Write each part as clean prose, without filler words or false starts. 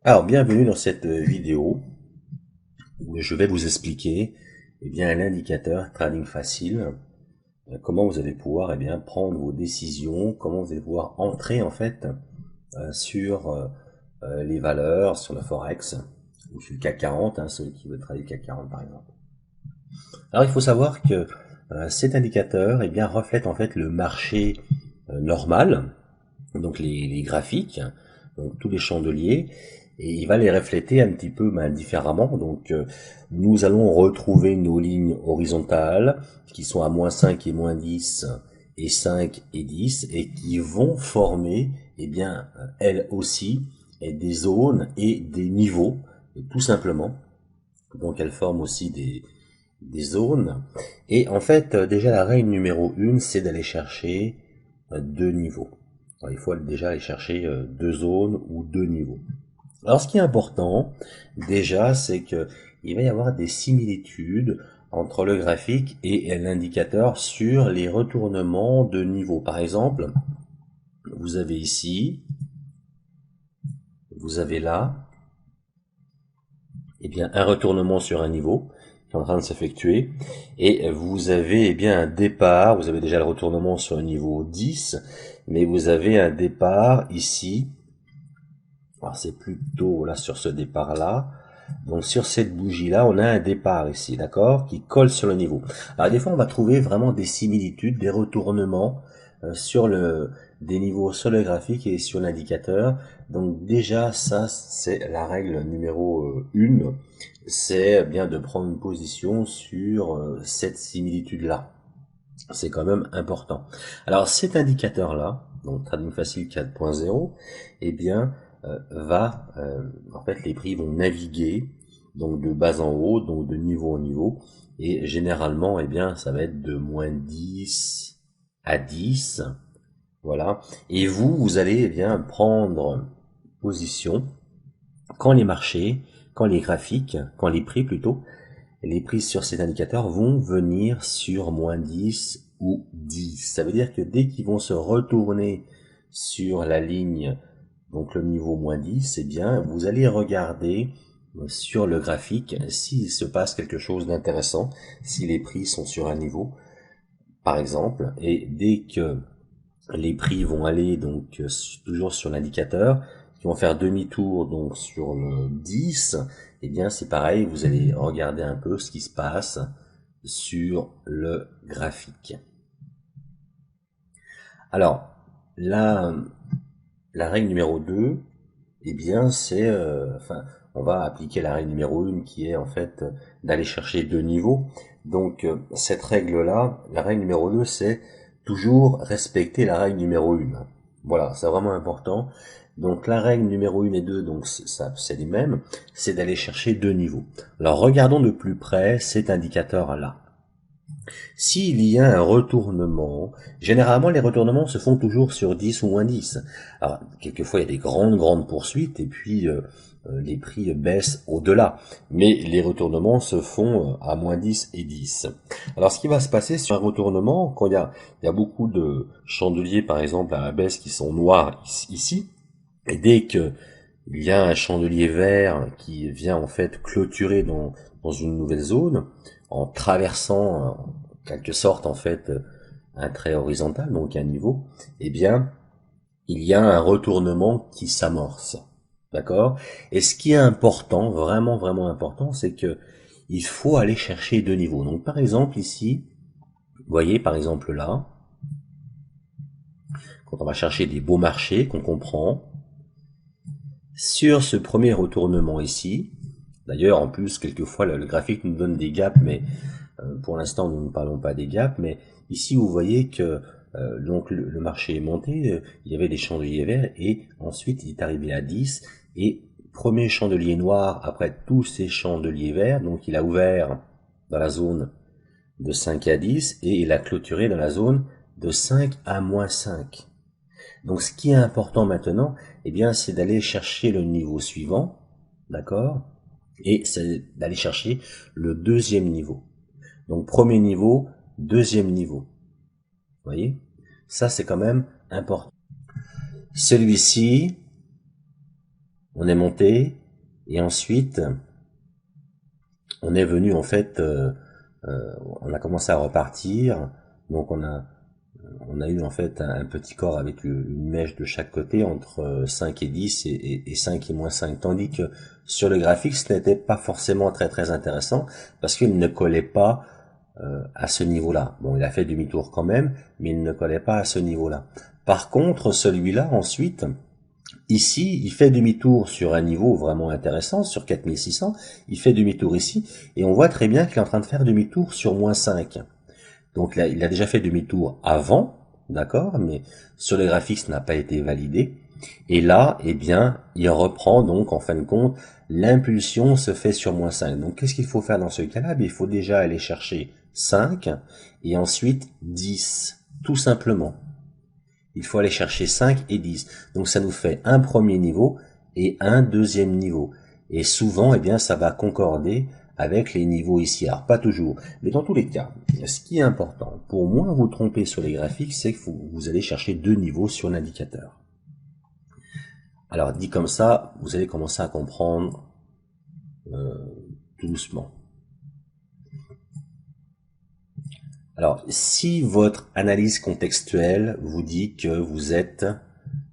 Alors, bienvenue dans cette vidéo où je vais vous expliquer l'indicateur Trading Facile, comment vous allez pouvoir prendre vos décisions, comment vous allez pouvoir entrer sur les valeurs, sur le Forex ou sur le CAC 40, ceux qui veulent travailler le CAC 40 par exemple. Alors, il faut savoir que cet indicateur reflète en fait le marché normal, donc les graphiques, donc tous les chandeliers, et il va les refléter un petit peu différemment. Donc nous allons retrouver nos lignes horizontales qui sont à -5 et -10 et 5 et 10 et qui vont former elles aussi des zones et des niveaux tout simplement. Donc elles forment aussi des zones. Et en fait, déjà la règle numéro 1, c'est d'aller chercher deux niveaux. Alors, il faut déjà aller chercher deux zones ou deux niveaux. Alors ce qui est important, déjà, c'est que il va y avoir des similitudes entre le graphique et l'indicateur sur les retournements de niveau. Par exemple, vous avez ici, vous avez là, un retournement sur un niveau qui est en train de s'effectuer, et vous avez un départ, vous avez déjà le retournement sur un niveau 10, mais vous avez un départ ici. Alors c'est plutôt là sur ce départ là. Donc sur cette bougie là, on a un départ ici, d'accord, qui colle sur le niveau. Alors des fois on va trouver vraiment des similitudes, des retournements sur des niveaux sur le graphique et sur l'indicateur. Donc déjà ça c'est la règle numéro 1, c'est bien de prendre une position sur cette similitude là. C'est quand même important. Alors cet indicateur là, donc Trading Facile 4.0, en fait les prix vont naviguer donc de bas en haut, donc de niveau en niveau, et généralement ça va être de -10 à 10, voilà. Et vous allez prendre position quand les marchés, quand les graphiques, quand les prix plutôt, les prix sur cet indicateur vont venir sur -10 ou 10. Ça veut dire que dès qu'ils vont se retourner sur la ligne, donc le niveau -10, vous allez regarder sur le graphique s'il se passe quelque chose d'intéressant, si les prix sont sur un niveau, par exemple, et dès que les prix vont aller donc toujours sur l'indicateur, qui vont faire demi-tour donc sur le 10, c'est pareil, vous allez regarder un peu ce qui se passe sur le graphique. Alors, la règle numéro 2, c'est on va appliquer la règle numéro 1 qui est en fait d'aller chercher deux niveaux. Donc cette règle-là, la règle numéro 2, c'est toujours respecter la règle numéro 1. Voilà, c'est vraiment important. Donc la règle numéro 1 et 2, donc ça c'est les mêmes, c'est d'aller chercher deux niveaux. Alors regardons de plus près cet indicateur-là. S'il y a un retournement, généralement les retournements se font toujours sur 10 ou -10. Alors quelquefois il y a des grandes poursuites et puis les prix baissent au-delà. Mais les retournements se font à -10 et 10. Alors ce qui va se passer sur un retournement, quand il y a beaucoup de chandeliers par exemple à la baisse qui sont noirs ici, et dès que il y a un chandelier vert qui vient en fait clôturer dans une nouvelle zone, en traversant en quelque sorte en fait un trait horizontal, donc un niveau, il y a un retournement qui s'amorce. D'accord? Et ce qui est important, vraiment important, c'est que il faut aller chercher deux niveaux. Donc par exemple ici, vous voyez par exemple là, quand on va chercher des beaux marchés qu'on comprend, sur ce premier retournement ici, d'ailleurs en plus quelquefois le graphique nous donne des gaps, mais pour l'instant nous ne parlons pas des gaps, mais ici vous voyez que donc le marché est monté, il y avait des chandeliers verts et ensuite il est arrivé à 10 et premier chandelier noir après tous ces chandeliers verts, donc il a ouvert dans la zone de 5 à 10 et il a clôturé dans la zone de 5 à -5. Donc ce qui est important maintenant, c'est d'aller chercher le niveau suivant, d'accord? Et c'est d'aller chercher le deuxième niveau. Donc premier niveau, deuxième niveau. Vous voyez? Ça c'est quand même important. Celui-ci, on est monté, et ensuite, on est venu en fait, on a commencé à repartir, donc on a eu en fait un petit corps avec une mèche de chaque côté entre 5 et 10 et 5 et moins 5, tandis que sur le graphique ce n'était pas forcément très intéressant parce qu'il ne collait pas à ce niveau-là. Bon, il a fait demi-tour quand même, mais il ne collait pas à ce niveau-là. Par contre, celui-là ensuite, ici, il fait demi-tour sur un niveau vraiment intéressant, sur 4600, il fait demi-tour ici, et on voit très bien qu'il est en train de faire demi-tour sur moins 5. Donc là, il a déjà fait demi-tour avant, d'accord, mais sur les graphiques, ça n'a pas été validé. Et là, eh bien, il reprend donc, en fin de compte, l'impulsion se fait sur moins 5. Donc, qu'est-ce qu'il faut faire dans ce cas-là? Il faut déjà aller chercher 5 et ensuite 10, tout simplement. Il faut aller chercher 5 et 10. Donc, ça nous fait un premier niveau et un deuxième niveau. Et souvent, eh bien, ça va concorder avec les niveaux ici. Alors, pas toujours, mais dans tous les cas, ce qui est important, pour moins vous tromper sur les graphiques, c'est que vous allez chercher 2 niveaux sur l'indicateur. Alors, dit comme ça, vous allez commencer à comprendre tout doucement. Alors, si votre analyse contextuelle vous dit que vous êtes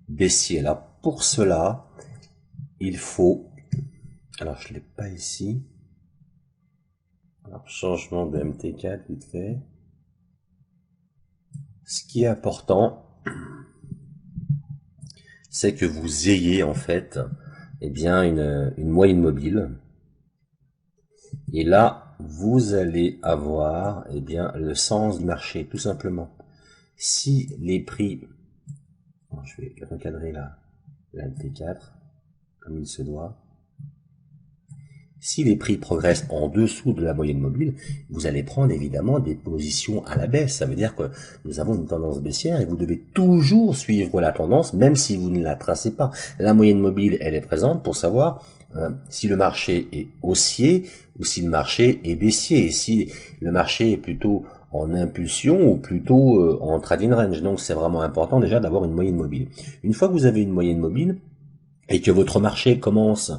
baissier, là, pour cela, il faut... Alors, je ne l'ai pas ici. Alors, changement de MT4, vite fait. Ce qui est important, c'est que vous ayez, en fait, eh bien, une moyenne mobile. Et là, vous allez avoir, eh bien, le sens du marché, tout simplement. Si les prix... Bon, je vais recadrer la MT4, comme il se doit. Si les prix progressent en dessous de la moyenne mobile, vous allez prendre évidemment des positions à la baisse. Ça veut dire que nous avons une tendance baissière et vous devez toujours suivre la tendance, même si vous ne la tracez pas. La moyenne mobile, elle est présente pour savoir si le marché est haussier ou si le marché est baissier. Et si le marché est plutôt en impulsion ou plutôt en trading range. Donc c'est vraiment important déjà d'avoir une moyenne mobile. Une fois que vous avez une moyenne mobile et que votre marché commence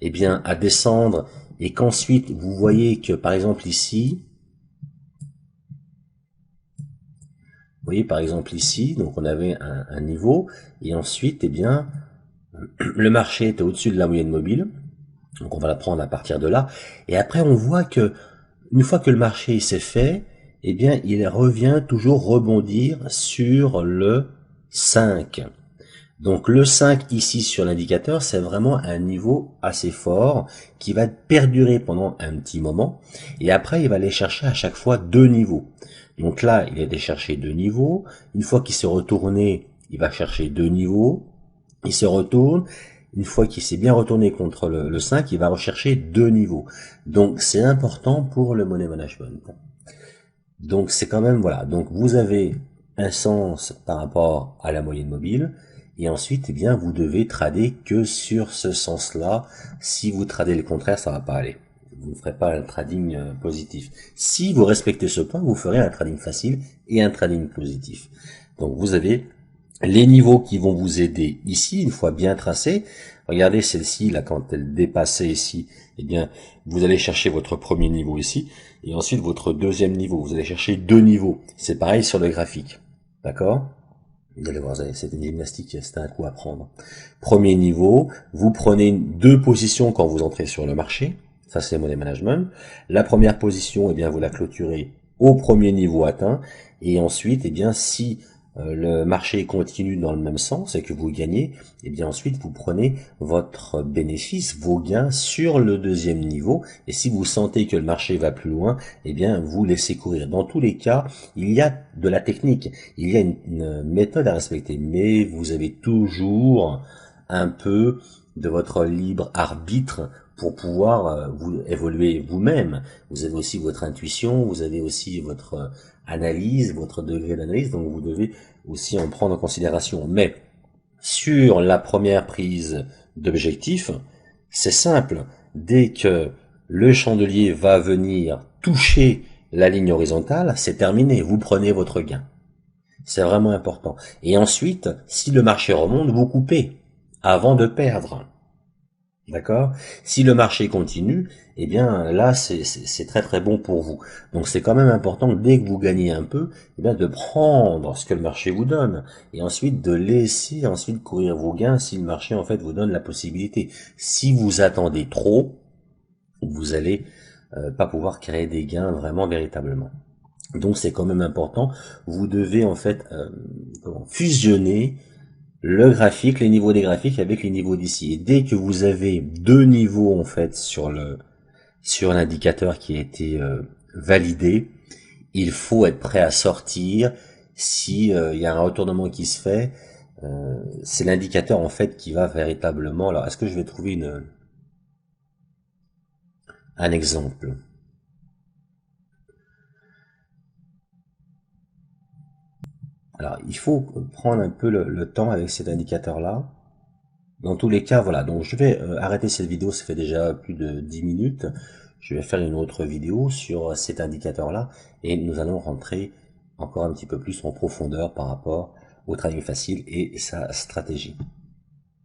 eh bien, à descendre, et qu'ensuite vous voyez que par exemple ici, vous voyez par exemple ici, donc on avait un niveau, et ensuite, eh bien, le marché était au-dessus de la moyenne mobile, donc on va la prendre à partir de là, et après on voit que, une fois que le marché s'est fait, eh bien, il revient toujours rebondir sur le 5. Donc le 5 ici sur l'indicateur, c'est vraiment un niveau assez fort qui va perdurer pendant un petit moment. Et après, il va aller chercher à chaque fois 2 niveaux. Donc là, il a été chercher 2 niveaux. Une fois qu'il s'est retourné, il va chercher 2 niveaux. Il se retourne. Une fois qu'il s'est bien retourné contre le 5, il va rechercher 2 niveaux. Donc c'est important pour le money management. Donc c'est quand même, voilà. Donc vous avez un sens par rapport à la moyenne mobile. Et ensuite, eh bien, vous devez trader que sur ce sens-là. Si vous tradez le contraire, ça va pas aller. Vous ne ferez pas un trading positif. Si vous respectez ce point, vous ferez un trading facile et un trading positif. Donc, vous avez les niveaux qui vont vous aider ici, une fois bien tracés. Regardez celle-ci, là, quand elle dépassait ici, eh bien, vous allez chercher votre premier niveau ici. Et ensuite, votre deuxième niveau. Vous allez chercher 2 niveaux. C'est pareil sur le graphique. D'accord ? Vous allez voir, c'était une gymnastique, c'était un coup à prendre. Premier niveau, vous prenez 2 positions quand vous entrez sur le marché. Ça, c'est money management. La première position, eh bien, vous la clôturez au premier niveau atteint. Et ensuite, eh bien, si le marché continue dans le même sens et que vous gagnez, et bien ensuite vous prenez votre bénéfice, vos gains sur le deuxième niveau, et si vous sentez que le marché va plus loin, et bien vous laissez courir. Dans tous les cas, il y a de la technique, il y a une méthode à respecter, mais vous avez toujours un peu de votre libre arbitre pour pouvoir vous évoluer vous-même. Vous avez aussi votre intuition, vous avez aussi votre analyse, votre degré d'analyse, donc vous devez aussi en prendre en considération. Mais sur la première prise d'objectif, c'est simple. Dès que le chandelier va venir toucher la ligne horizontale, c'est terminé. Vous prenez votre gain. C'est vraiment important. Et ensuite, si le marché remonte, vous coupez avant de perdre. D'accord? Si le marché continue, eh bien là c'est très très bon pour vous. Donc c'est quand même important que dès que vous gagnez un peu, eh bien de prendre ce que le marché vous donne et ensuite de laisser ensuite courir vos gains si le marché en fait vous donne la possibilité. Si vous attendez trop, vous allez pas pouvoir créer des gains vraiment véritablement. Donc c'est quand même important. Vous devez en fait fusionner le graphique, les niveaux des graphiques avec les niveaux d'ici. Et dès que vous avez deux niveaux en fait sur l'indicateur qui a été validé, il faut être prêt à sortir. Si il y a un retournement qui se fait, c'est l'indicateur en fait qui va véritablement. Alors est-ce que je vais trouver un exemple? Alors il faut prendre un peu le temps avec cet indicateur là. Dans tous les cas, voilà, donc je vais arrêter cette vidéo, ça fait déjà plus de 10 minutes. Je vais faire une autre vidéo sur cet indicateur-là et nous allons rentrer encore un petit peu plus en profondeur par rapport au trading facile et sa stratégie.